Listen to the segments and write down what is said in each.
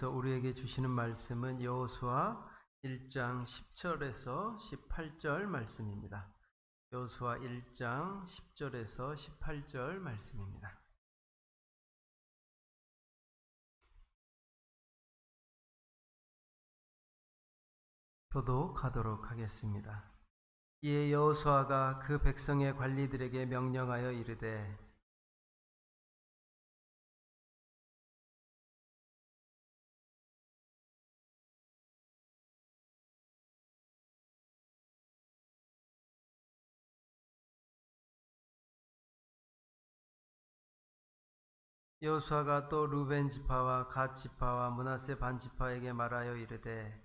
하나님께서 우리에게 주시는 말씀은 여호수아 1장 10절에서 18절 말씀입니다. 여호수아 1장 10절에서 18절 말씀입니다. 교독하도록 하겠습니다. 이에 여호수아가 그 백성의 관리들에게 명령하여 이르되 여호수아가 또 루벤 지파와 갓 지파와 므낫세 반 지파에게 말하여 이르되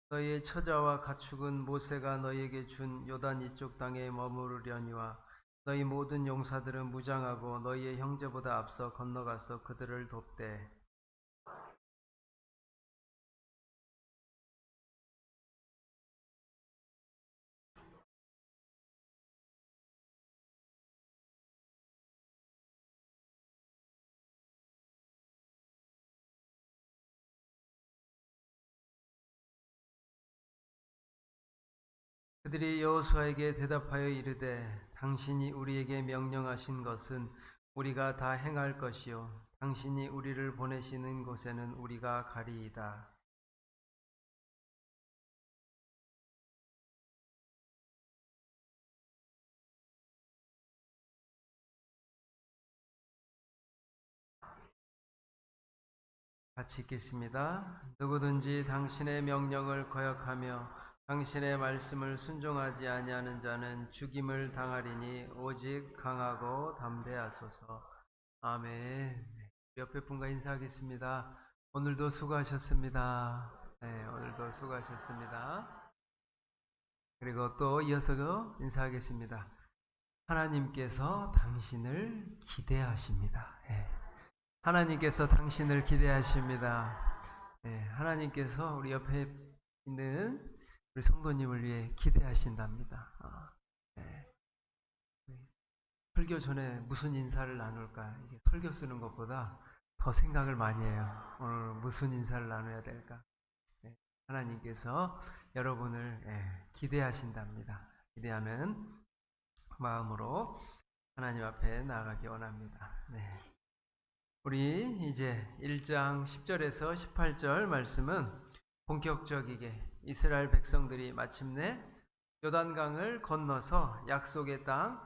너희의 처자와 가축은 모세가 너희에게 준 요단 이쪽 땅에 머무르려니와 너희 모든 용사들은 무장하고 너희의 형제보다 앞서 건너가서 그들을 돕되 그들이 여호수아에게 대답하여 이르되 당신이 우리에게 명령하신 것은 우리가 다 행할 것이요 당신이 우리를 보내시는 곳에는 우리가 가리이다. 같이 읽겠습니다. 누구든지 당신의 명령을 거역하며 당신의 말씀을 순종하지 아니하는 자는 죽임을 당하리니 오직 강하고 담대하소서. 아멘. 옆에 분과 인사하겠습니다. 오늘도 수고하셨습니다. 네, 오늘도 수고하셨습니다. 그리고 또 이어서 인사하겠습니다. 하나님께서 당신을 기대하십니다. 네. 하나님께서 당신을 기대하십니다. 네, 하나님께서 우리 옆에 있는 우리 성도님을 위해 기대하신답니다. 네. 설교 전에 무슨 인사를 나눌까? 이게 설교 쓰는 것보다 더 생각을 많이 해요. 오늘 무슨 인사를 나눠야 될까? 네, 하나님께서 여러분을 기대하신답니다. 기대하는 마음으로 하나님 앞에 나아가기 원합니다. 네. 우리 이제 1장 10절에서 18절 말씀은 본격적이게 이스라엘 백성들이 마침내 요단강을 건너서 약속의 땅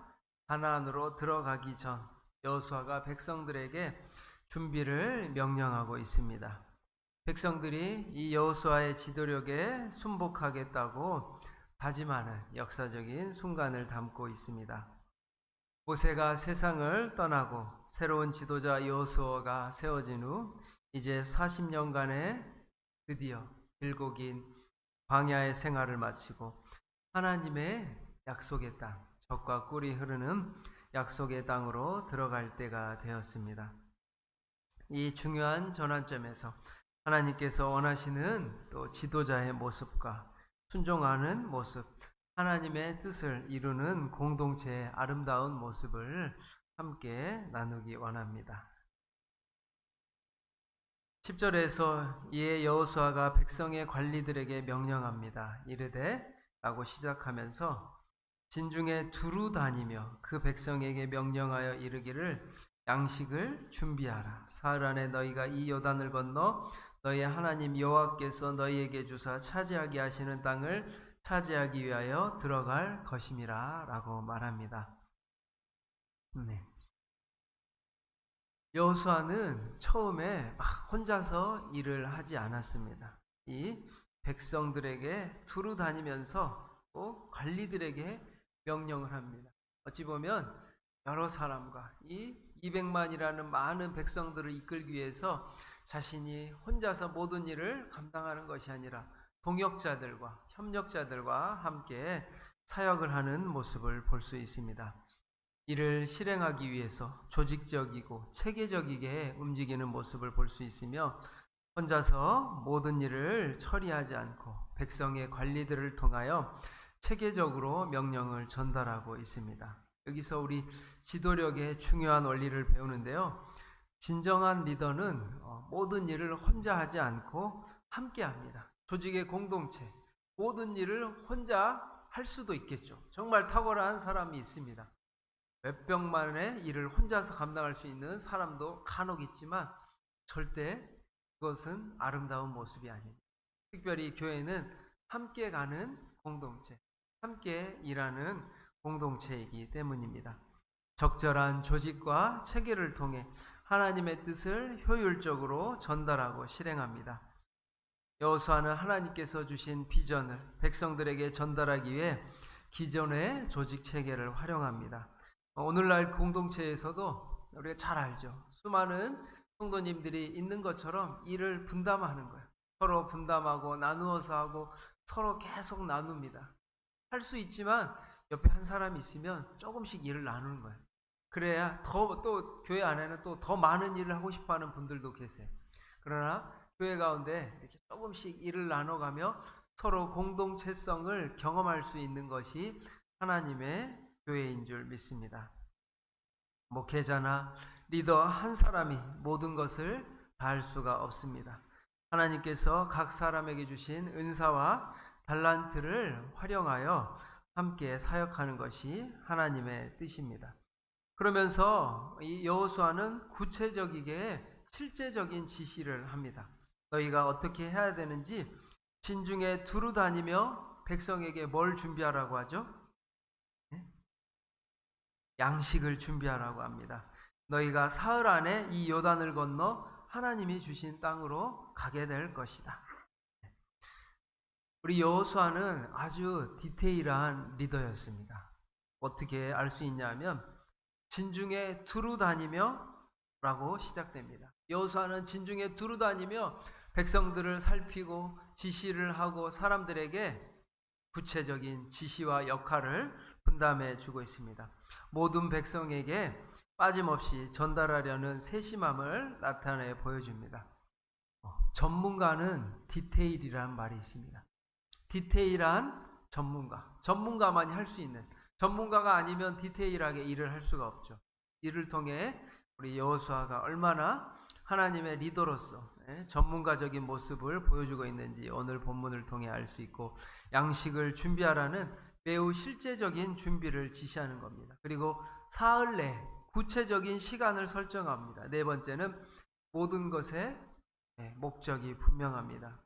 가나안으로 들어가기 전 여호수아가 백성들에게 준비를 명령하고 있습니다. 백성들이 이 여호수아의 지도력에 순복하겠다고 다짐하는 역사적인 순간을 담고 있습니다. 모세가 세상을 떠나고 새로운 지도자 여호수아가 세워진 후 이제 40년간의 드디어 길고 긴 광야의 생활을 마치고 하나님의 약속의 땅, 젖과 꿀이 흐르는 약속의 땅으로 들어갈 때가 되었습니다. 이 중요한 전환점에서 하나님께서 원하시는 또 지도자의 모습과 순종하는 모습, 하나님의 뜻을 이루는 공동체의 아름다운 모습을 함께 나누기 원합니다. 10절에서 이에 여호수아가 백성의 관리들에게 명령합니다. 이르되 라고 시작하면서 진중에 두루 다니며 그 백성에게 명령하여 이르기를 양식을 준비하라. 사흘 안에 너희가 이 요단을 건너 너희의 하나님 여호와께서 너희에게 주사 차지하게 하시는 땅을 차지하기 위하여 들어갈 것임이라 라고 말합니다. 네. 여호수아는 처음에 혼자서 일을 하지 않았습니다. 이 백성들에게 두루 다니면서 또 관리들에게 명령을 합니다. 어찌 보면 여러 사람과 이 200만이라는 많은 백성들을 이끌기 위해서 자신이 혼자서 모든 일을 감당하는 것이 아니라 동역자들과 협력자들과 함께 사역을 하는 모습을 볼 수 있습니다. 이를 실행하기 위해서 조직적이고 체계적이게 움직이는 모습을 볼 수 있으며 혼자서 모든 일을 처리하지 않고 백성의 관리들을 통하여 체계적으로 명령을 전달하고 있습니다. 여기서 우리 지도력의 중요한 원리를 배우는데요. 진정한 리더는 모든 일을 혼자 하지 않고 함께 합니다. 조직의 공동체, 모든 일을 혼자 할 수도 있겠죠. 정말 탁월한 사람이 있습니다. 몇백만의 일을 혼자서 감당할 수 있는 사람도 간혹 있지만 절대 그것은 아름다운 모습이 아닙니다. 특별히 교회는 함께 가는 공동체, 함께 일하는 공동체이기 때문입니다. 적절한 조직과 체계를 통해 하나님의 뜻을 효율적으로 전달하고 실행합니다. 여호수아는 하나님께서 주신 비전을 백성들에게 전달하기 위해 기존의 조직 체계를 활용합니다. 오늘날 공동체에서도 우리가 잘 알죠. 수많은 성도님들이 있는 것처럼 일을 분담하는 거예요. 서로 분담하고 나누어서 하고 서로 계속 나눕니다. 할 수 있지만 옆에 한 사람이 있으면 조금씩 일을 나누는 거예요. 그래야 또 교회 안에는 또 더 많은 일을 하고 싶어 하는 분들도 계세요. 그러나 교회 가운데 이렇게 조금씩 일을 나눠가며 서로 공동체성을 경험할 수 있는 것이 하나님의 교회인 줄 믿습니다. 목회자나 리더 한 사람이 모든 것을 다 할 수가 없습니다. 하나님께서 각 사람에게 주신 은사와 달란트를 활용하여 함께 사역하는 것이 하나님의 뜻입니다. 그러면서 이 여호수아는 구체적이게 실제적인 지시를 합니다. 너희가 어떻게 해야 되는지 진중에 두루 다니며 백성에게 뭘 준비하라고 하죠? 양식을 준비하라고 합니다. 너희가 사흘 안에 이 요단을 건너 하나님이 주신 땅으로 가게 될 것이다. 우리 여호수아는 아주 디테일한 리더였습니다. 어떻게 알 수 있냐면 진중에 두루 다니며 라고 시작됩니다. 여호수아는 진중에 두루 다니며 백성들을 살피고 지시를 하고 사람들에게 구체적인 지시와 역할을 분담해 주고 있습니다. 모든 백성에게 빠짐없이 전달하려는 세심함을 나타내 보여줍니다. 전문가는 디테일이라는 말이 있습니다. 디테일한 전문가만이 할 수 있는, 전문가가 아니면 디테일하게 일을 할 수가 없죠. 이를 통해 우리 여호수아가 얼마나 하나님의 리더로서 전문가적인 모습을 보여주고 있는지 오늘 본문을 통해 알 수 있고, 양식을 준비하라는 매우 실제적인 준비를 지시하는 겁니다. 그리고 사흘 내 구체적인 시간을 설정합니다. 네 번째는 모든 것의 목적이 분명합니다.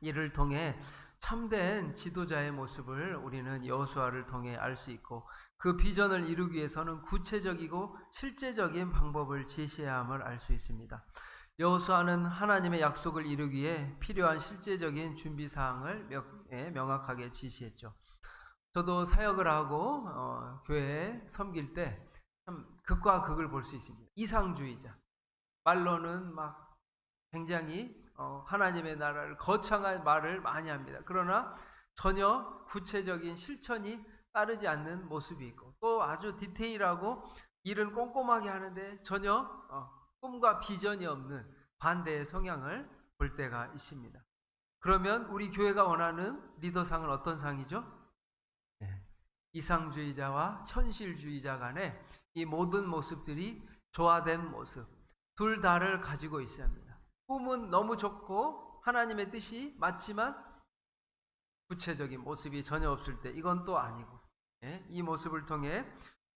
이를 통해 참된 지도자의 모습을 우리는 여호수아를 통해 알 수 있고, 그 비전을 이루기 위해서는 구체적이고 실제적인 방법을 제시해야 함을 알 수 있습니다. 여호수아는 하나님의 약속을 이루기 위해 필요한 실제적인 준비 사항을 명확하게 지시했죠. 저도 사역을 하고 교회에 섬길 때 참 극과 극을 볼 수 있습니다. 이상주의자, 말로는 막 굉장히 하나님의 나라를 거창한 말을 많이 합니다. 그러나 전혀 구체적인 실천이 따르지 않는 모습이 있고, 또 아주 디테일하고 일은 꼼꼼하게 하는데 전혀 꿈과 비전이 없는 반대의 성향을 볼 때가 있습니다. 그러면 우리 교회가 원하는 리더상은 어떤 상이죠? 이상주의자와 현실주의자 간의 이 모든 모습들이 조화된 모습, 둘 다를 가지고 있어야 합니다. 꿈은 너무 좋고 하나님의 뜻이 맞지만 구체적인 모습이 전혀 없을 때 이건 또 아니고, 이 모습을 통해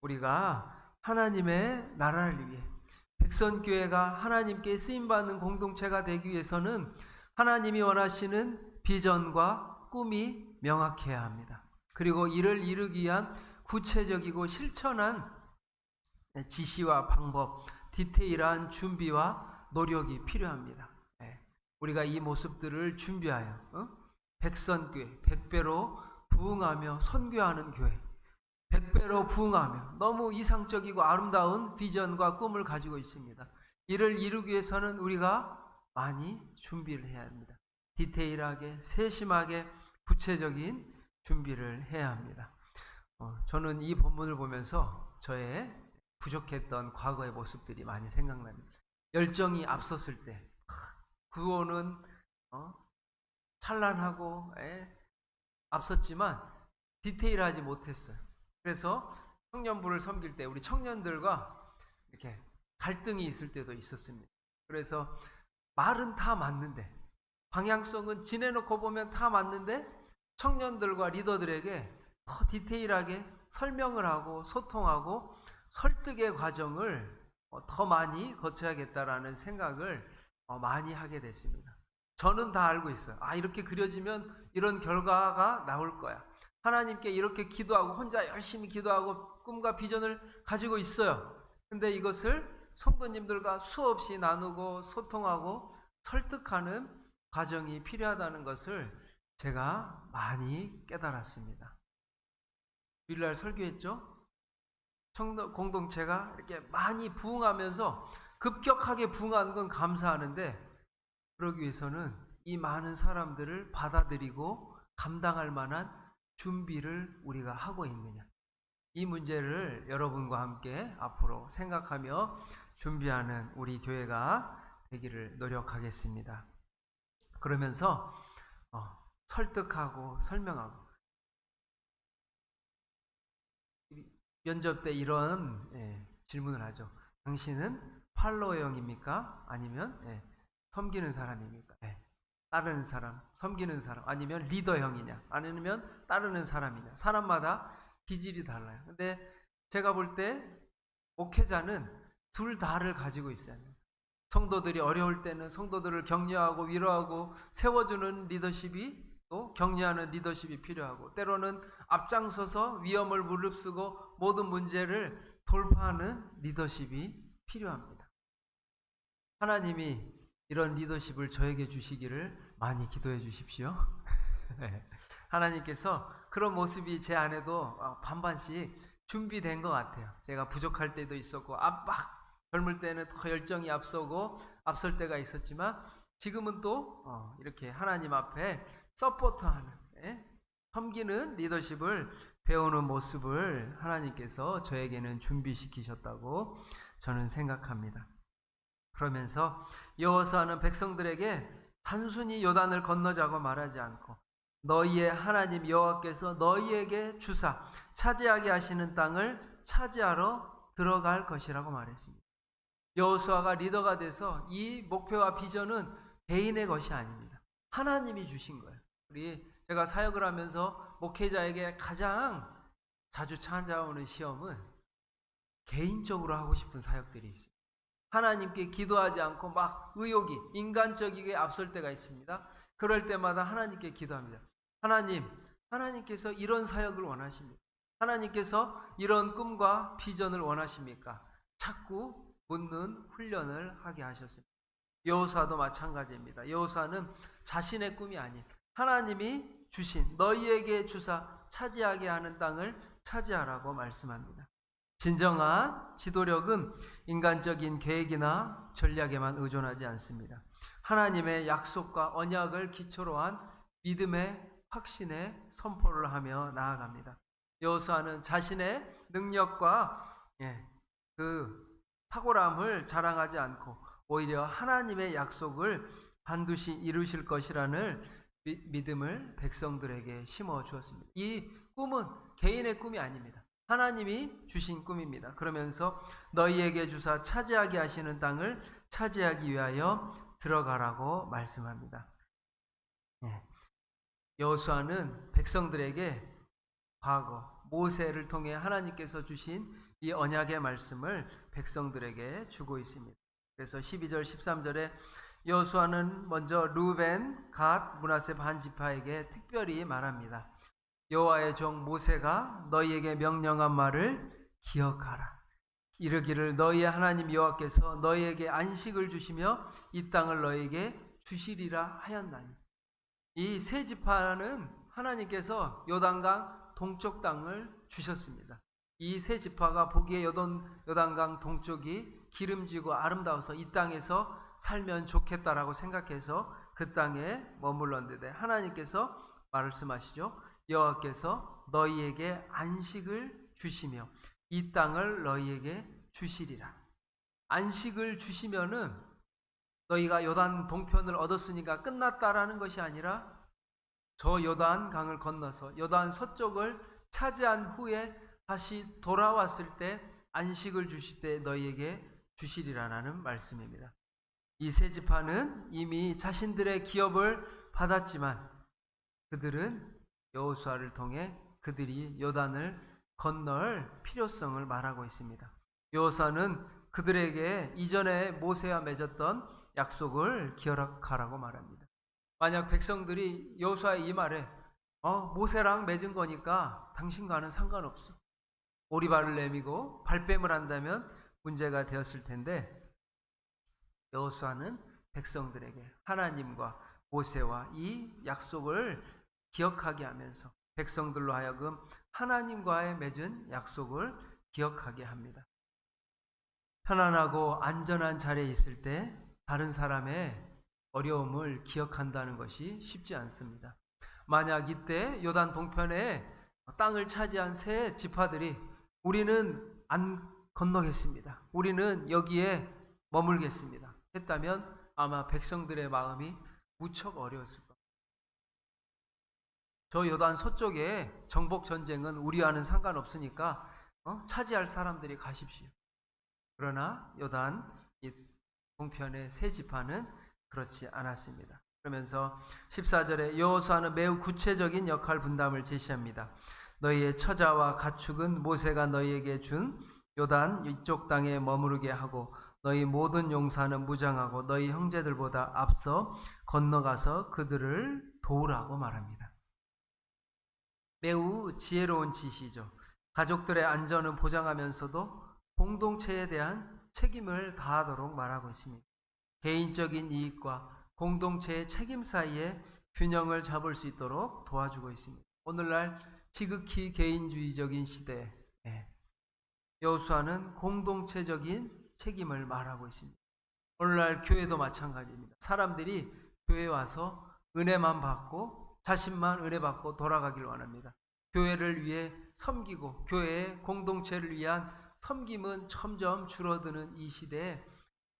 우리가 하나님의 나라를 위해 백선교회가 하나님께 쓰임받는 공동체가 되기 위해서는 하나님이 원하시는 비전과 꿈이 명확해야 합니다. 그리고 이를 이루기 위한 구체적이고 실천한 지시와 방법, 디테일한 준비와 노력이 필요합니다. 우리가 이 모습들을 준비하여 백선교회, 100배로 부흥하며 선교하는 교회, 100배로 부흥하며 너무 이상적이고 아름다운 비전과 꿈을 가지고 있습니다. 이를 이루기 위해서는 우리가 많이 준비를 해야 합니다. 디테일하게, 세심하게, 구체적인 준비를 해야 합니다. 저는 이 본문을 보면서 저의 부족했던 과거의 모습들이 많이 생각납니다. 열정이 앞섰을 때 구호는 찬란하고 앞섰지만 디테일하지 못했어요. 그래서 청년부를 섬길 때 우리 청년들과 이렇게 갈등이 있을 때도 있었습니다. 그래서 말은 다 맞는데, 방향성은 지내놓고 보면 다 맞는데, 청년들과 리더들에게 더 디테일하게 설명을 하고 소통하고 설득의 과정을 더 많이 거쳐야겠다라는 생각을 많이 하게 됐습니다. 저는 다 알고 있어요. 이렇게 그려지면 이런 결과가 나올 거야. 하나님께 이렇게 기도하고 혼자 열심히 기도하고 꿈과 비전을 가지고 있어요. 근데 이것을 성도님들과 수없이 나누고 소통하고 설득하는 과정이 필요하다는 것을 제가 많이 깨달았습니다. 주일날 설교했죠? 청도 공동체가 이렇게 많이 부흥하면서 급격하게 부흥한 건 감사하는데, 그러기 위해서는 이 많은 사람들을 받아들이고 감당할 만한 준비를 우리가 하고 있느냐, 이 문제를 여러분과 함께 앞으로 생각하며 준비하는 우리 교회가 되기를 노력하겠습니다. 그러면서 설득하고 설명하고, 면접 때 이런 질문을 하죠. 당신은 팔로워형입니까? 아니면 섬기는 사람입니까? 따르는 사람, 섬기는 사람, 아니면 리더형이냐, 아니면 따르는 사람이냐. 사람마다 기질이 달라요. 근데 제가 볼 때 목회자는 둘 다를 가지고 있어야 해요. 성도들이 어려울 때는 성도들을 격려하고 위로하고 세워주는 리더십이, 또 격려하는 리더십이 필요하고, 때로는 앞장서서 위험을 무릅쓰고 모든 문제를 돌파하는 리더십이 필요합니다. 하나님이 이런 리더십을 저에게 주시기를 많이 기도해 주십시오. 하나님께서 그런 모습이 제 안에도 반반씩 준비된 것 같아요. 제가 부족할 때도 있었고, 막 젊을 때는 더 열정이 앞설 때가 있었지만, 지금은 또 이렇게 하나님 앞에 서포터하는, 섬기는 리더십을 배우는 모습을 하나님께서 저에게는 준비시키셨다고 저는 생각합니다. 그러면서 여호수아는 백성들에게 단순히 요단을 건너자고 말하지 않고, 너희의 하나님 여호와께서 너희에게 주사 차지하게 하시는 땅을 차지하러 들어갈 것이라고 말했습니다. 여호수아가 리더가 돼서 이 목표와 비전은 개인의 것이 아닙니다. 하나님이 주신 거예요. 제가 사역을 하면서 목회자에게 가장 자주 찾아오는 시험은 개인적으로 하고 싶은 사역들이 있어요. 하나님께 기도하지 않고 막 의욕이 인간적이게 앞설 때가 있습니다. 그럴 때마다 하나님께 기도합니다. 하나님께서 이런 사역을 원하십니까? 하나님께서 이런 꿈과 비전을 원하십니까? 자꾸 묻는 훈련을 하게 하셨습니다. 여호수아도 마찬가지입니다. 여호수아는 자신의 꿈이 아닌 하나님이 주신 너희에게 주사 차지하게 하는 땅을 차지하라고 말씀합니다. 진정한 지도력은 인간적인 계획이나 전략에만 의존하지 않습니다. 하나님의 약속과 언약을 기초로 한 믿음의 확신의 선포를 하며 나아갑니다. 여호수아는 자신의 능력과 그 탁월함을 자랑하지 않고 오히려 하나님의 약속을 반드시 이루실 것이라는 믿음을 백성들에게 심어 주었습니다. 이 꿈은 개인의 꿈이 아닙니다. 하나님이 주신 꿈입니다. 그러면서 너희에게 주사 차지하게 하시는 땅을 차지하기 위하여 들어가라고 말씀합니다. 여호수아는 백성들에게 과거 모세를 통해 하나님께서 주신 이 언약의 말씀을 백성들에게 주고 있습니다. 그래서 12절 13절에 여호수아는 먼저 루벤, 갓, 므낫세 반 지파에게 특별히 말합니다. 여호와의 종 모세가 너희에게 명령한 말을 기억하라. 이르기를 너희의 하나님 여호와께서 너희에게 안식을 주시며 이 땅을 너희에게 주시리라 하였나니. 이 세 지파는 하나님께서 요단강 동쪽 땅을 주셨습니다. 이 세 지파가 보기에 요단강 동쪽이 기름지고 아름다워서 이 땅에서 살면 좋겠다라고 생각해서 그 땅에 머물렀는데, 하나님께서 말씀하시죠. 여호와께서 너희에게 안식을 주시며 이 땅을 너희에게 주시리라. 안식을 주시면은 너희가 요단 동편을 얻었으니까 끝났다라는 것이 아니라 저 요단 강을 건너서 요단 서쪽을 차지한 후에 다시 돌아왔을 때 안식을 주실 때 너희에게 주시리라는 말씀입니다. 이 세 지파는 이미 자신들의 기업을 받았지만 그들은 여호수아를 통해 그들이 요단을 건널 필요성을 말하고 있습니다. 여호수아는 그들에게 이전에 모세와 맺었던 약속을 기억하라고 말합니다. 만약 백성들이 여호수아의 이 말에 모세랑 맺은 거니까 당신과는 상관없어, 오리발을 내미고 발뺌을 한다면 문제가 되었을 텐데, 여호수아는 백성들에게 하나님과 모세와 이 약속을 기억하게 하면서 백성들로 하여금 하나님과의 맺은 약속을 기억하게 합니다. 편안하고 안전한 자리에 있을 때 다른 사람의 어려움을 기억한다는 것이 쉽지 않습니다. 만약 이때 요단 동편에 땅을 차지한 세 지파들이 우리는 안 건너겠습니다, 우리는 여기에 머물겠습니다 했다면 아마 백성들의 마음이 무척 어려웠을 겁니다. 저 요단 서쪽에 정복 전쟁은 우리와는 상관없으니까 차지할 사람들이 가십시오. 그러나 요단 동편의 세 지파는 그렇지 않았습니다. 그러면서 14절에 여호수아는 매우 구체적인 역할 분담을 제시합니다. 너희의 처자와 가축은 모세가 너희에게 준 요단 이쪽 땅에 머무르게 하고 너희 모든 용사는 무장하고 너희 형제들보다 앞서 건너가서 그들을 도우라고 말합니다. 매우 지혜로운 지시죠. 가족들의 안전을 보장하면서도 공동체에 대한 책임을 다하도록 말하고 있습니다. 개인적인 이익과 공동체의 책임 사이에 균형을 잡을 수 있도록 도와주고 있습니다. 오늘날 지극히 개인주의적인 시대에 여호수아는 공동체적인 책임을 말하고 있습니다. 오늘날 교회도 마찬가지입니다. 사람들이 교회에 와서 은혜만 받고 자신만 은혜 받고 돌아가길 원합니다. 교회를 위해 섬기고 교회의 공동체를 위한 섬김은 점점 줄어드는 이 시대에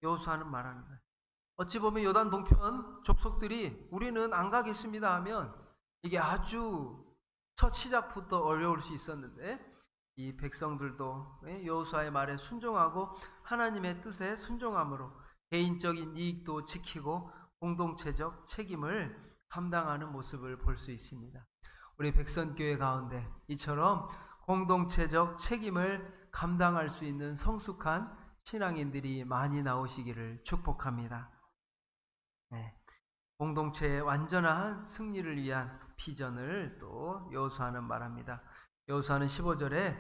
여호수아는 말하는 거예요. 어찌 보면 요단 동편 족속들이 우리는 안 가겠습니다 하면 이게 아주 첫 시작부터 어려울 수 있었는데, 이 백성들도 여호수아의 말에 순종하고 하나님의 뜻에 순종함으로 개인적인 이익도 지키고 공동체적 책임을 감당하는 모습을 볼 수 있습니다. 우리 백선교회 가운데 이처럼 공동체적 책임을 감당할 수 있는 성숙한 신앙인들이 많이 나오시기를 축복합니다. 공동체의 완전한 승리를 위한 비전을 또 여호수아는 말합니다. 여호수아는 15절에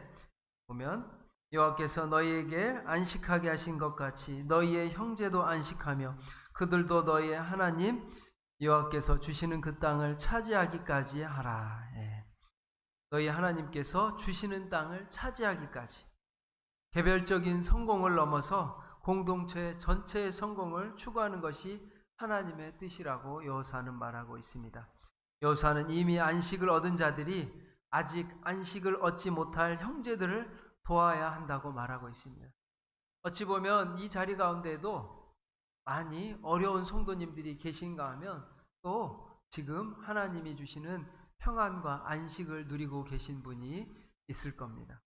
보면 여호와께서 너희에게 안식하게 하신 것 같이 너희의 형제도 안식하며 그들도 너희의 하나님 여호와께서 주시는 그 땅을 차지하기까지 하라. 너희 하나님께서 주시는 땅을 차지하기까지, 개별적인 성공을 넘어서 공동체 전체의 성공을 추구하는 것이 하나님의 뜻이라고 여호수아는 말하고 있습니다. 여호수아는 이미 안식을 얻은 자들이 아직 안식을 얻지 못할 형제들을 도와야 한다고 말하고 있습니다. 어찌 보면 이 자리 가운데에도 많이 어려운 성도님들이 계신가 하면 또 지금 하나님이 주시는 평안과 안식을 누리고 계신 분이 있을 겁니다.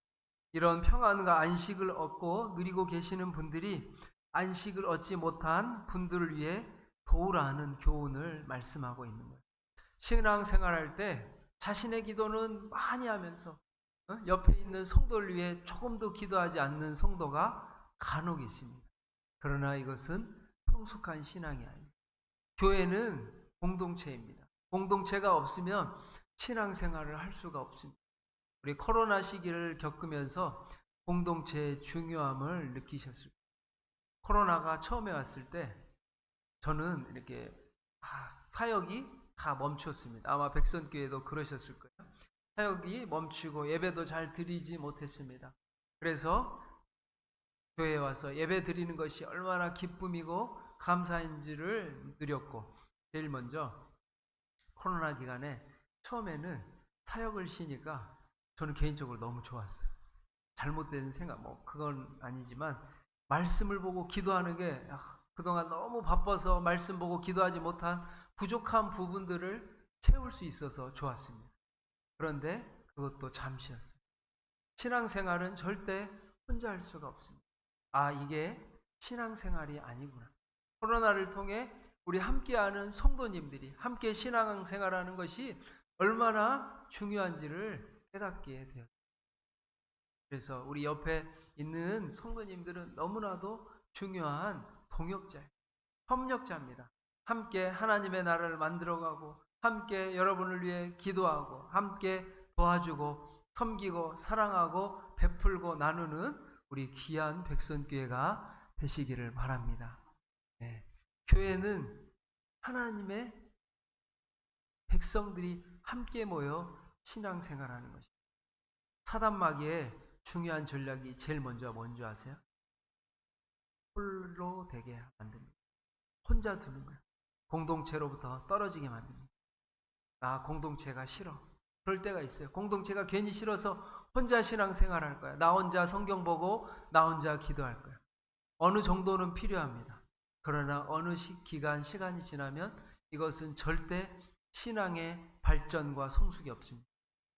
이런 평안과 안식을 얻고 누리고 계시는 분들이 안식을 얻지 못한 분들을 위해 도우라는 교훈을 말씀하고 있는 거예요. 신앙생활할 때 자신의 기도는 많이 하면서 옆에 있는 성도를 위해 조금도 기도하지 않는 성도가 간혹 있습니다. 그러나 이것은 성숙한 신앙이 아닙니다. 교회는 공동체입니다. 공동체가 없으면 신앙생활을 할 수가 없습니다. 우리 코로나 시기를 겪으면서 공동체의 중요함을 느끼셨을 거예요. 코로나가 처음에 왔을 때 저는 이렇게 사역이 다 멈췄습니다. 아마 백선교회도 그러셨을 거예요. 사역이 멈추고 예배도 잘 드리지 못했습니다. 그래서 교회에 와서 예배 드리는 것이 얼마나 기쁨이고 감사인지를 누렸고, 제일 먼저 코로나 기간에 처음에는 사역을 쉬니까 저는 개인적으로 너무 좋았어요. 잘못된 생각, 그건 아니지만 말씀을 보고 기도하는 게 그동안 너무 바빠서 말씀 보고 기도하지 못한 부족한 부분들을 채울 수 있어서 좋았습니다. 그런데 그것도 잠시였어요. 신앙생활은 절대 혼자 할 수가 없습니다. 이게 신앙생활이 아니구나. 코로나를 통해 우리 함께하는 성도님들이 함께 신앙생활하는 것이 얼마나 중요한지를 깨닫게 되었습니다. 그래서 우리 옆에 있는 성도님들은 너무나도 중요한 동역자예요. 협력자입니다. 함께 하나님의 나라를 만들어가고 함께 여러분을 위해 기도하고 함께 도와주고 섬기고 사랑하고 베풀고 나누는 우리 귀한 백선교회가 되시기를 바랍니다. 네. 교회는 하나님의 백성들이 함께 모여 신앙생활하는 것입니다. 사단마귀의 중요한 전략이 제일 먼저 뭔지 아세요? 홀로 되게 만듭니다. 혼자 두는 거예요. 공동체로부터 떨어지게 만듭니다. 나 공동체가 싫어. 그럴 때가 있어요. 공동체가 괜히 싫어서 혼자 신앙생활 할 거야. 나 혼자 성경 보고 나 혼자 기도할 거야. 어느 정도는 필요합니다. 그러나 어느 시간이 지나면 이것은 절대 신앙의 발전과 성숙이 없습니다.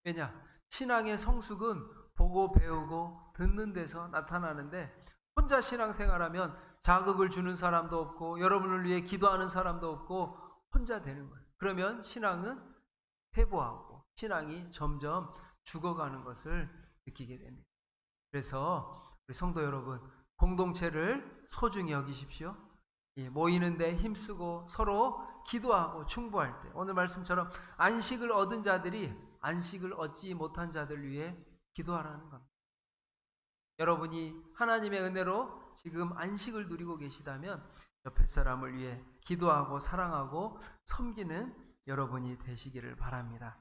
왜냐? 신앙의 성숙은 보고 배우고 듣는 데서 나타나는데 혼자 신앙생활하면 자극을 주는 사람도 없고 여러분을 위해 기도하는 사람도 없고 혼자 되는 거예요. 그러면 신앙은 퇴보하고 신앙이 점점 죽어가는 것을 느끼게 됩니다. 그래서 우리 성도 여러분, 공동체를 소중히 여기십시오. 모이는데 힘쓰고 서로 기도하고 충고할 때, 오늘 말씀처럼 안식을 얻은 자들이 안식을 얻지 못한 자들 위해 기도하라는 겁니다. 여러분이 하나님의 은혜로 지금 안식을 누리고 계시다면 옆에 사람을 위해 기도하고 사랑하고 섬기는 여러분이 되시기를 바랍니다.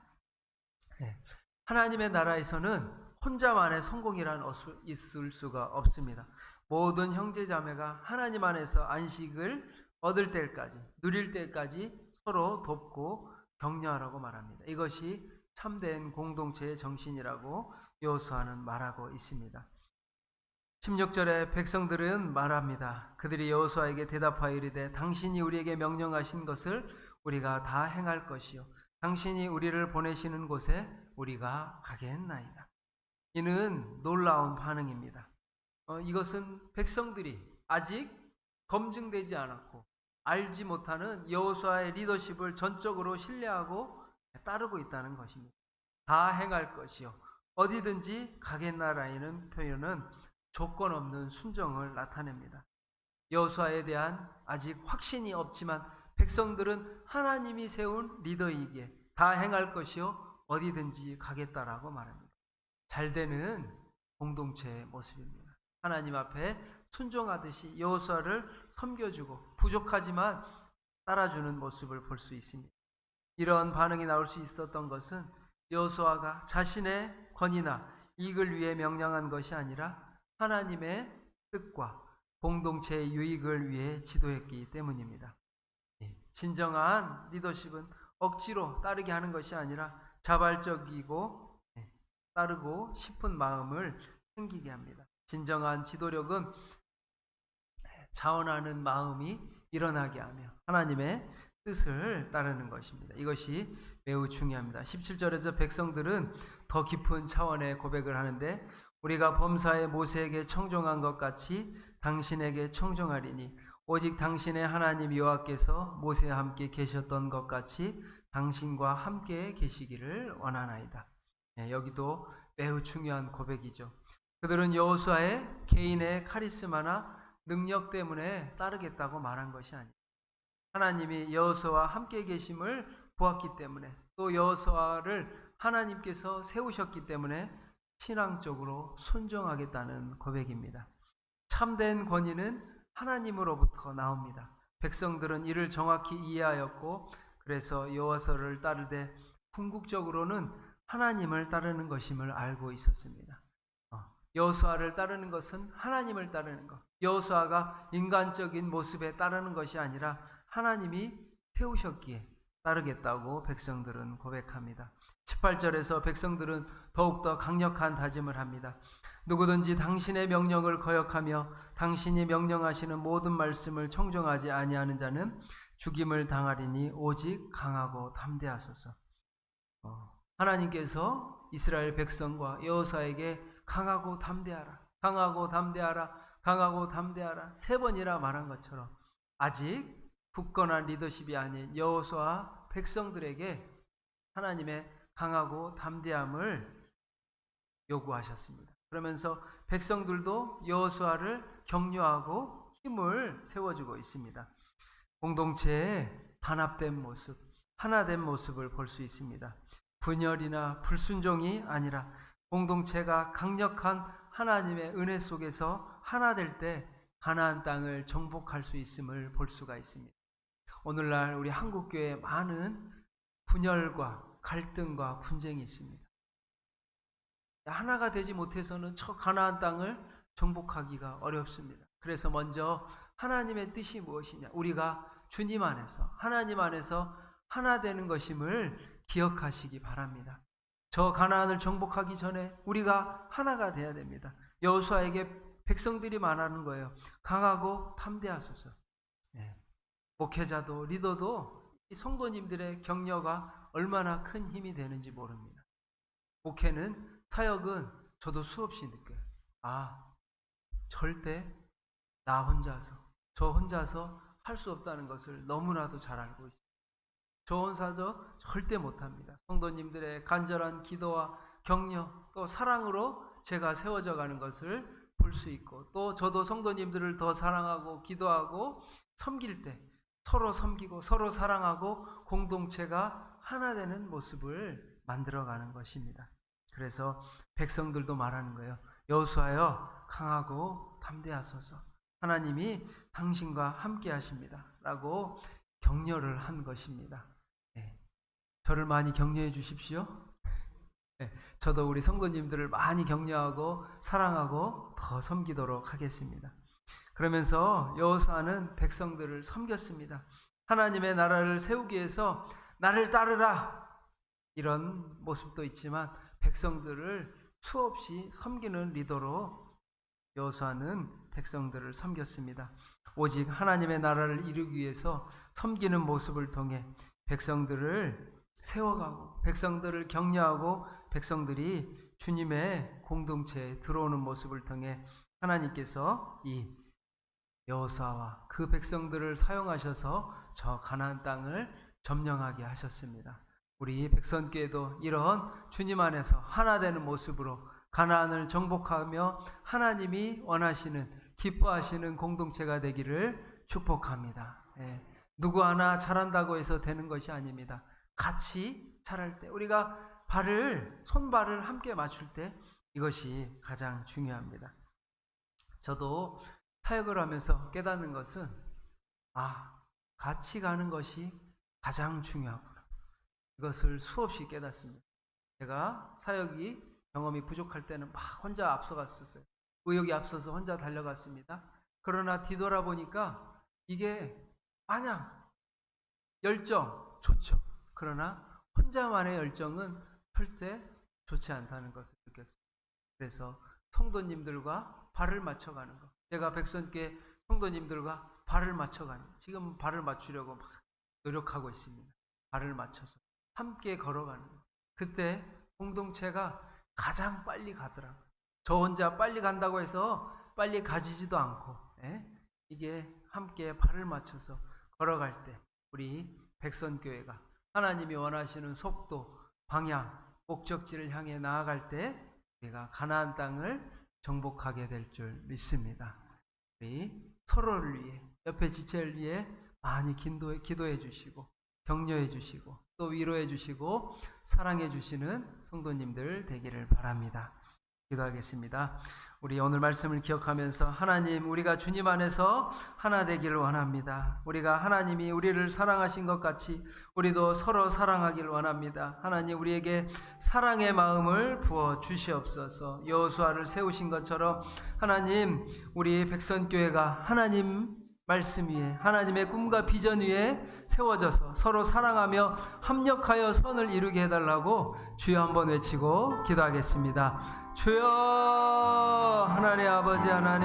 네. 하나님의 나라에서는 혼자만의 성공이란 있을 수가 없습니다. 모든 형제자매가 하나님 안에서 안식을 얻을 때까지, 누릴 때까지 서로 돕고 격려하라고 말합니다. 이것이 참된 공동체의 정신이라고 여호수아는 말하고 있습니다. 16절에 백성들은 말합니다. 그들이 여호수아에게 대답하여 이르되 당신이 우리에게 명령하신 것을 우리가 다 행할 것이요 당신이 우리를 보내시는 곳에 우리가 가겠나이다. 이는 놀라운 반응입니다. 이것은 백성들이 아직 검증되지 않았고 알지 못하는 여호수아의 리더십을 전적으로 신뢰하고 따르고 있다는 것입니다. 다 행할 것이요 어디든지 가겠나라는 표현은 조건 없는 순종을 나타냅니다. 여호수아에 대한 아직 확신이 없지만 백성들은 하나님이 세운 리더이기에 다 행할 것이요 어디든지 가겠다라고 말합니다. 잘 되는 공동체의 모습입니다. 하나님 앞에 순종하듯이 여호수아를 섬겨주고 부족하지만 따라주는 모습을 볼 수 있습니다. 이런 반응이 나올 수 있었던 것은 여호수아가 자신의 권위나 이익을 위해 명령한 것이 아니라 하나님의 뜻과 공동체의 유익을 위해 지도했기 때문입니다. 진정한 리더십은 억지로 따르게 하는 것이 아니라 자발적이고 따르고 싶은 마음을 생기게 합니다. 진정한 지도력은 자원하는 마음이 일어나게 하며 하나님의 뜻을 따르는 것입니다. 이것이 매우 중요합니다. 17절에서 백성들은 더 깊은 차원의 고백을 하는데 우리가 범사에 모세에게 청종한 것 같이 당신에게 청종하리니 오직 당신의 하나님 여호와께서 모세와 함께 계셨던 것 같이 당신과 함께 계시기를 원하나이다. 여기도 매우 중요한 고백이죠. 그들은 여호수아의 개인의 카리스마나 능력 때문에 따르겠다고 말한 것이 아닙니다. 하나님이 여호수아와 함께 계심을 보았기 때문에 또 여호수아를 하나님께서 세우셨기 때문에 신앙적으로 순종하겠다는 고백입니다. 참된 권위는 하나님으로부터 나옵니다. 백성들은 이를 정확히 이해하였고 그래서 여호수아를 따르되 궁극적으로는 하나님을 따르는 것임을 알고 있었습니다. 여호수아를 따르는 것은 하나님을 따르는 것. 여호수아가 인간적인 모습에 따르는 것이 아니라 하나님이 세우셨기에 따르겠다고 백성들은 고백합니다. 18절에서 백성들은 더욱더 강력한 다짐을 합니다. 누구든지 당신의 명령을 거역하며 당신이 명령하시는 모든 말씀을 청종하지 아니하는 자는 죽임을 당하리니 오직 강하고 담대하소서. 하나님께서 이스라엘 백성과 여호수아에게 강하고 담대하라, 강하고 담대하라, 강하고 담대하라 3번이나 말한 것처럼 아직 굳건한 리더십이 아닌 여호수아 백성들에게 하나님의 강하고 담대함을 요구하셨습니다. 그러면서 백성들도 여호수아를 격려하고 힘을 세워주고 있습니다. 공동체의 단합된 모습, 하나된 모습을 볼 수 있습니다. 분열이나 불순종이 아니라 공동체가 강력한 하나님의 은혜 속에서 하나 될 때 가나안 땅을 정복할 수 있음을 볼 수가 있습니다. 오늘날 우리 한국교회에 많은 분열과 갈등과 분쟁이 있습니다. 하나가 되지 못해서는 저 가나안 땅을 정복하기가 어렵습니다. 그래서 먼저 하나님의 뜻이 무엇이냐, 우리가 주님 안에서 하나님 안에서 하나 되는 것임을 기억하시기 바랍니다. 저 가나안을 정복하기 전에 우리가 하나가 돼야 됩니다. 여호수아에게 백성들이 말하는 거예요. 강하고 담대하소서. 목회자도 리더도 성도님들의 격려가 얼마나 큰 힘이 되는지 모릅니다. 목회는, 사역은 저도 수없이 느껴요. 절대 나 혼자서, 저 혼자서 할 수 없다는 것을 너무나도 잘 알고 있어요. 저 혼자서 절대 못합니다. 성도님들의 간절한 기도와 격려, 또 사랑으로 제가 세워져 가는 것을 볼 수 있고, 또 저도 성도님들을 더 사랑하고 기도하고 섬길 때 서로 섬기고 서로 사랑하고 공동체가 하나 되는 모습을 만들어가는 것입니다. 그래서 백성들도 말하는 거예요. 여호수아여, 강하고 담대하소서. 하나님이 당신과 함께 하십니다 라고 격려를 한 것입니다. 저를 많이 격려해 주십시오. 저도 우리 성도님들을 많이 격려하고 사랑하고 더 섬기도록 하겠습니다. 그러면서 여호수아는 백성들을 섬겼습니다. 하나님의 나라를 세우기 위해서 나를 따르라, 이런 모습도 있지만 백성들을 수없이 섬기는 리더로 여호수아는 백성들을 섬겼습니다. 오직 하나님의 나라를 이루기 위해서 섬기는 모습을 통해 백성들을 세워가고 백성들을 격려하고 백성들이 주님의 공동체에 들어오는 모습을 통해 하나님께서 이 여호수아와 그 백성들을 사용하셔서 저 가나안 땅을 점령하게 하셨습니다. 우리 백선교회도 이런 주님 안에서 하나 되는 모습으로 가나안을 정복하며 하나님이 원하시는, 기뻐하시는 공동체가 되기를 축복합니다. 누구 하나 잘한다고 해서 되는 것이 아닙니다. 같이 잘할 때, 우리가 손발을 함께 맞출 때 이것이 가장 중요합니다. 저도 사역을 하면서 깨닫는 것은 같이 가는 것이 가장 중요하구나, 이것을 수없이 깨닫습니다. 제가 사역이 경험이 부족할 때는 막 혼자 앞서갔었어요. 의욕이 앞서서 혼자 달려갔습니다. 그러나 뒤돌아보니까 이게 마냥 열정 좋죠. 그러나 혼자만의 열정은 절대 좋지 않다는 것을 느꼈습니다. 그래서 성도님들과 발을 맞춰가는 것, 제가 백선교회 성도님들과 발을 맞춰가는, 지금 발을 맞추려고 막 노력하고 있습니다. 발을 맞춰서 함께 걸어가는 것, 그때 공동체가 가장 빨리 가더라고요. 저 혼자 빨리 간다고 해서 빨리 가지지도 않고, 이게 함께 발을 맞춰서 걸어갈 때 우리 백선교회가 하나님이 원하시는 속도, 방향, 목적지를 향해 나아갈 때 우리가 가나안 땅을 정복하게 될 줄 믿습니다. 우리 서로를 위해, 옆에 지체를 위해 많이 기도해 주시고 격려해 주시고 또 위로해 주시고 사랑해 주시는 성도님들 되기를 바랍니다. 기도하겠습니다. 우리 오늘 말씀을 기억하면서 하나님, 우리가 주님 안에서 하나 되기를 원합니다. 우리가 하나님이 우리를 사랑하신 것 같이 우리도 서로 사랑하기를 원합니다. 하나님, 우리에게 사랑의 마음을 부어 주시옵소서. 여호수아를 세우신 것처럼 하나님, 우리 백선교회가 하나님 말씀 위에, 하나님의 꿈과 비전 위에 세워져서 서로 사랑하며 합력하여 선을 이루게 해달라고 주여 한번 외치고 기도하겠습니다. 주여 하나님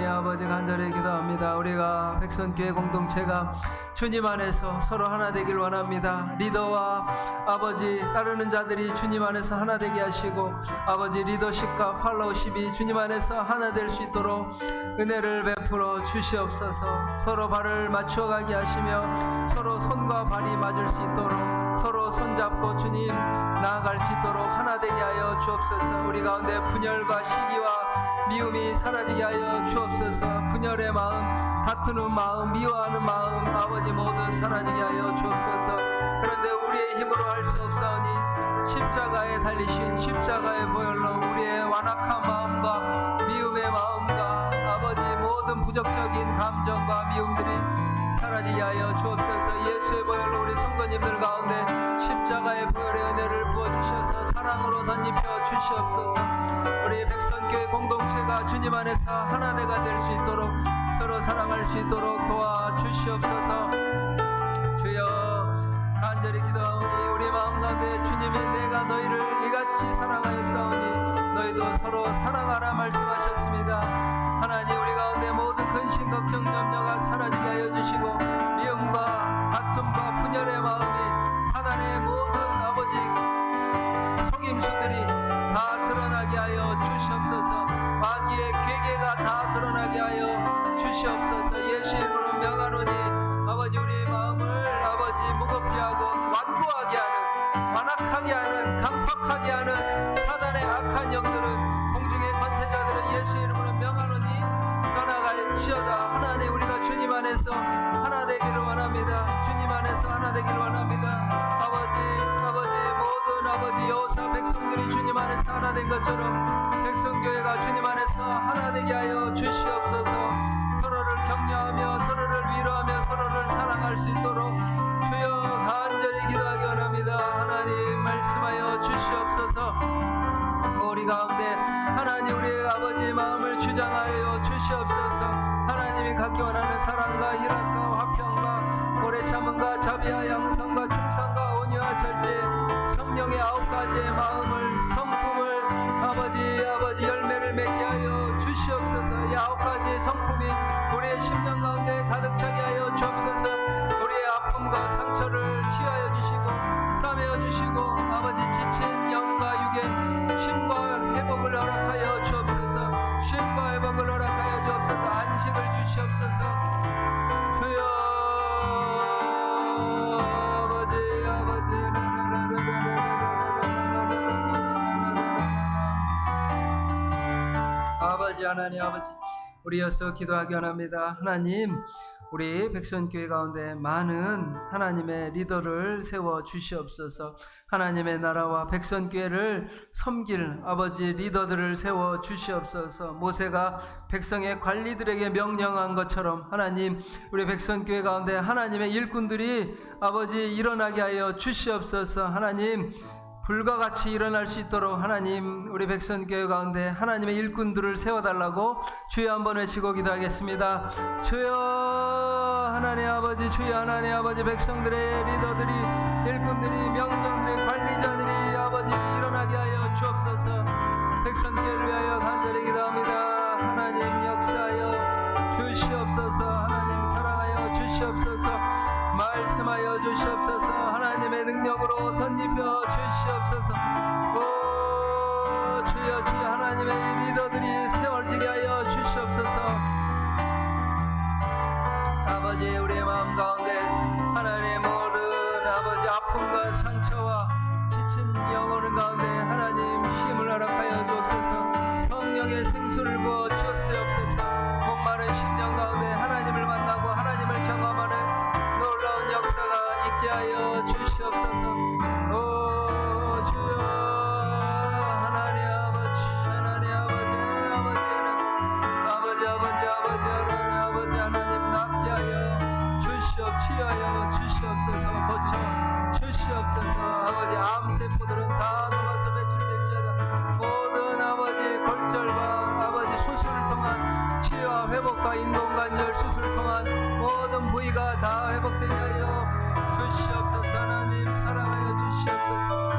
아버지 간절히 기도합니다. 우리가 백선교회 공동체가 주님 안에서 서로 하나 되길 원합니다. 리더와 아버지 따르는 자들이 주님 안에서 하나 되게 하시고 아버지 리더십과 팔로우십이 주님 안에서 하나 될 수 있도록 은혜를 베풀어 주시옵소서. 서로 발을 맞추어 가게 하시며 서로 손과 발이 맞을 수 있도록 서로 손잡고 주님 나아갈 수 있도록 하나 되게 하여 주옵소서. 우리 가운데 분열과 시기와 미움이 사라지게 하여 주옵소서. 분열의 마음, 다투는 마음, 미워하는 마음 아버지 모두 사라지게 하여 주옵소서. 그런데 우리의 힘으로 할 수 없사오니 십자가에 달리신 십자가의 보혈로 우리의 완악한 마음과 미움의 마음과 아버지 모든 부정적인 감정과 미움들이 사라지게 하여 주옵소서. 예수의 보혈로 우리 성도님들 가운데 십자가의 보혈의 은혜를 부어주셔서 사랑으로 덧입혀 주시옵소서. 우리 백선교회 공동체가 주님 안에서 하나되가 될 수 있도록 서로 사랑할 수 있도록 도와주시옵소서. 주여 간절히 기도하오니 우리 마음 가운데 주님이 내가 너희를 이같이 사랑하였사오니 너희도 서로 사랑하라 말씀하셨습니다. 하나님 우리 가운데 모든 근심 걱정 염려가 사라지게 하여 주시고 미움과 다툼과 분열의 마음이 사단의 모든 아버지 속임수들이 다 드러나게 하여 주시옵소서. 마귀의 괴계가 다 드러나게 하여 주시옵소서. 예수 이름으로 명하노니 아버지 우리 마음을 아버지 무겁게 하고 완고하게 하는 완악하게 하는 강팍하게 하는 사단의 악한 영들은 공중의 권세자들은 예수 이름으로 명하노니 떠나갈지어다. 하나님 우리가 주님 안에서 하나 되기를 원합니다. 주님 안에서 하나 되기를 원합니다. 아버지 모든 아버지 여호수아 백성들이 주님 안에서 하나 된 것처럼 백성교회가 주님 안에서 하나 되게 하여 주시옵소서. 서로를 격려하며 서로를 위로하며 서로를 사랑할 수 있도록 주여 간절히 기도하기 원합니다. 하나님 말씀하여 주시옵소서. 우리 가운데 하나님 우리의 아버지 마음을 주장하여 주시옵소서. 하나님이 갖기 원하는 사랑과 희락과 화평과 오래 참음과 자비와 양성과 충성과 온유와 절제 성령의 9가지의 마음을 성품을 아버지 열매를 맺게 하여 주시옵소서. 이 9가지의 성품이 우리의 심령 가운데 가득 차게 하여 주옵소서. 우리의 아픔과 상처를 치유하여 주시고 싸매어 주시고 아버지 지친 영과 육의 쉼과 회복을 허락하여 주옵소서. 쉼과 회복을 허락하여 주옵소서. 안식을 주시옵소서. 주여 아버지 하나님 아버지 우리여서 기도하기 원합니다. 하나님 우리 백선교회 가운데 많은 하나님의 리더를 세워 주시옵소서. 하나님의 나라와 백선교회를 섬길 아버지 리더들을 세워 주시옵소서. 모세가 백성의 관리들에게 명령한 것처럼 하나님 우리 백선교회 가운데 하나님의 일꾼들이 아버지 일어나게 하여 주시옵소서. 하나님 불과 같이 일어날 수 있도록 하나님 우리 백선교회 가운데 하나님의 일꾼들을 세워달라고 주여 한번 외치고 기도하겠습니다. 주여 하나님 아버지 주여 하나님 아버지 백성들의 리더들이 일꾼들이 명령들이 관리자들이 아버지 일어나게 하여 주옵소서. 백선교회를 위하여 간절히 기도합니다. 하나님 역사하여 주시옵소서. 하나님 사랑하여 주시옵소서. 말씀하여 주시옵소서. 하나님의 능력으로 덧입혀 주시옵소서. 오 주여 주여 하나님의 리더들이 세워지게 하여 주시옵소서. 아버지 우리의 마음 가운데 하나님의 모든 아버지 아픔과 상처와 지친 영혼을 가운데 하나님 힘을 허락하여 주옵소서. 성령의 생수를 부어 주시옵소서. 목마른 심령 가운데 하나님을 만나고 하나님을 경험하는 놀라운 역사가 있게 하여 주시옵소서. 오 주여 하나님 아버지 하나님 아버지 하나님 낫게 하여 치유하여 주시옵소서. 고쳐 주시옵소서. 아버지 암세포들은 다 녹아서 배출될지어다. 모든 아버지 골절과 아버지 수술을 통한 치유와 회복과 인공관절 수술을 통한 모든 부위가 다 회복되게 하여 주시옵소서. 하나님 사랑하여 주시옵소서.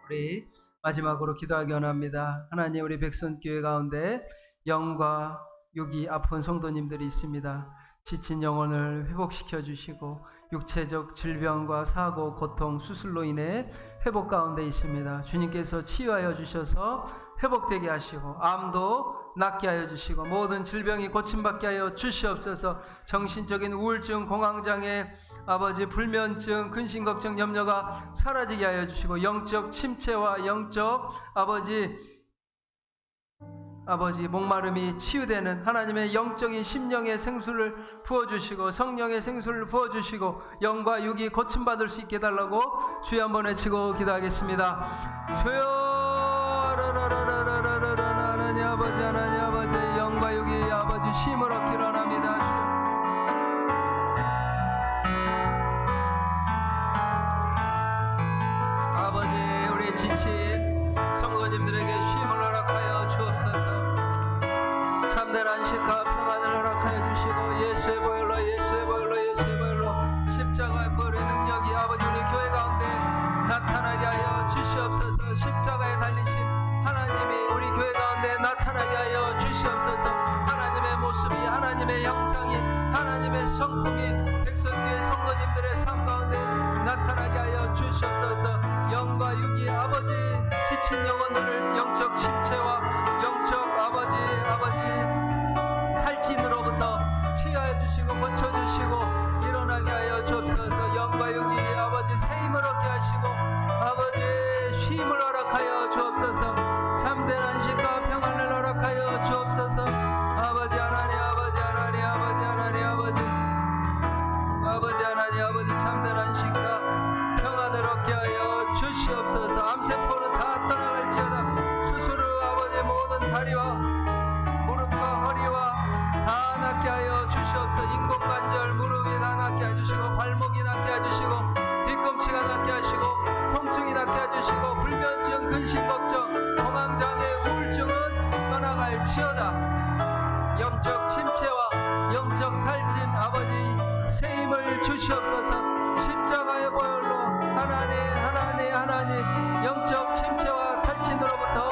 우리 마지막으로 기도하기 원합니다. 하나님, 우리 백선교회 가운데 영과 육이 아픈 성도님들이 있습니다. 지친 영혼을 회복시켜 주시고 육체적 질병과 사고, 고통, 수술로 인해 회복 가운데 있습니다. 주님께서 치유하여 주셔서 회복되게 하시고 암도 낫게 하여 주시고 모든 질병이 고침받게 하여 주시옵소서. 정신적인 우울증, 공황장애, 아버지 불면증, 근심걱정, 염려가 사라지게 하여 주시고 영적 침체와 영적 아버지 목마름이 치유되는 하나님의 영적인 심령의 생수를 부어주시고 성령의 생수를 부어주시고 영과 육이 고침받을 수 있게 해달라고 주여 한번 외치고 기도하겠습니다. 주여, 하나님 아버지, 하나님 아버지, 영과 육이 아버지 쉼을 얻기를 원합니다. 주여. 아버지, 우리 지친 성도님들에게 쉼을 허락하여 주옵소서. 참된 안식과 평안을 허락하여 주시고 예수의 보혈로, 예수의 보혈로, 예수의 보혈로 십자가의 보혈의 능력이 아버지 우리 교회 가운데 나타나게 하여 주시옵소서. 십자가에 달리신 하나님이 우리 교회 가운데 나타나게 하여 주시옵소서. 하나님의 모습이, 하나님의 형상이, 하나님의 성품이 백성교회 성도님들의 삶 가운데 나타나게 하여 주시옵소서. 영과 육이 아버지 지친 영혼들을 영적 침체와 영적 아버지 탈진으로부터 치유하여 주시고 고쳐주시고 일어나게 하여 주옵소서. 영과 육이 아버지 새힘을 얻게 하시고 아버지 쉼을 허락하여 주옵소서. 참된 안식과 평안을 허락하여 주옵소서. 아버지 하나님, 아버지 하나님, 아버지 하나님, 아버지 하나님, 아버지 참된 안식과 평안을 얻게 하여 주시옵소서. 암세포는 다 떠나갈지어다. 수술을 아버지 모든 다리와 무릎과 허리와 다 낫게 하여 주시옵소서. 인공관절 무릎이 다 낫게 해주시고 발목이 낫게 해주시고 뒤꿈치가 낫게 하시고 통증이 낫게 해주시고 불면증, 근심걱정, 공황장애, 우울증은 떠나갈지어다. 영적 침체와 영적 탈진 아버지 새 힘을 주시옵소서. 십자가의 보혈로 하나님 영적 침체와 탈진으로부터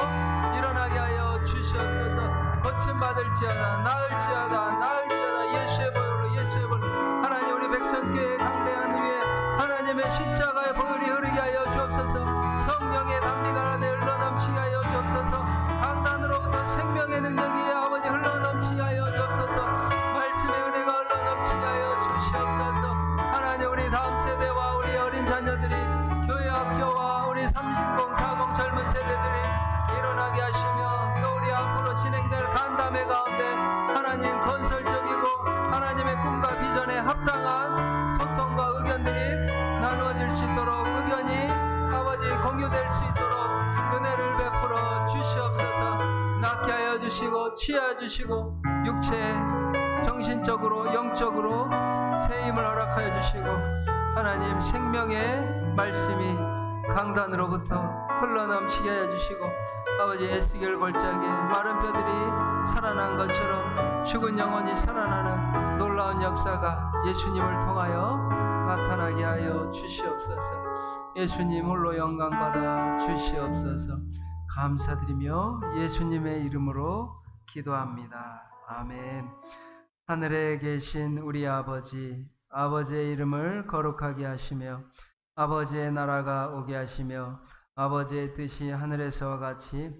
일어나게 하여 주시옵소서. 고침받을지어다, 나을지어다 예수의 보혈로, 예수의 보혈로 하나님 우리 백성교회 강대한 위에 하나님의 십자가의 보혈이 흐르게 하여 주옵소서. 성령의 담비가 하나님 흘러넘치게 하여 주옵소서. 강단으로부터 생명의 능력이 아버지 흘러넘치게 하여 주옵소서. 말씀의 은혜가 흘러넘치게 하여 주시옵소서. 하나님 우리 다음 세대와 우리 어린 자녀들이 교회 학교와 우리 30, 40 젊은 세대들이 일어나게 하시며 또 우리 앞으로 진행될 간담회 가운데 하나님 건설적이고 하나님의 꿈과 비전에 합당한 소통과 의견들이 나누어질 수 있도록 의견이 아버지 공유될 수 있도록 은혜를 베풀어 주시옵소서. 낫게 하여 주시고 치유하여 주시고 육체, 정신적으로, 영적으로 새 힘을 허락하여 주시고 하나님 생명의 말씀이 강단으로부터 흘러넘치게 하여 주시고 아버지 에스겔 골짜기에 마른 뼈들이 살아난 것처럼 죽은 영혼이 살아나는 놀라운 역사가 예수님을 통하여 나타나게 하여 주시옵소서. 예수님 홀로 영광받아 주시옵소서. 감사드리며 예수님의 이름으로 기도합니다. 아멘. 하늘에 계신 우리 아버지의 이름을 거룩하게 하시며 아버지의 나라가 오게 하시며 아버지의 뜻이 하늘에서와 같이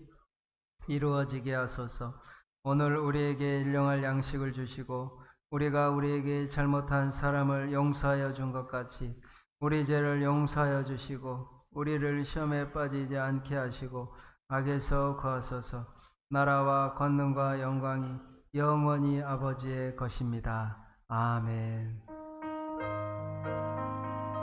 이루어지게 하소서. 오늘 우리에게 일용할 양식을 주시고 우리가 우리에게 잘못한 사람을 용서하여 준 것 같이 우리 죄를 용서하여 주시고 우리를 시험에 빠지지 않게 하시고 악에서 구하소서. 나라와 권능과 영광이 영원히 아버지의 것입니다. 아멘.